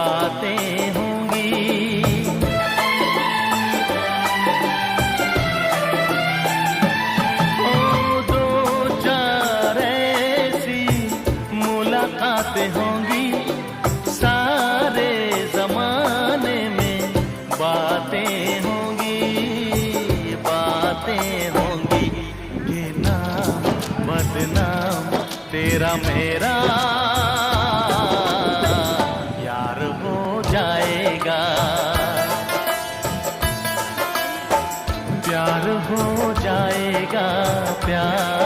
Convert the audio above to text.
बातें होंगी। ओ दो चार ऐसी मुलाकातें होंगी, सारे जमाने में बातें होंगी, बातें होंगी। ये नाम बदनाम तेरा मेरा यार हो जाएगा, प्यार हो जाएगा, प्यार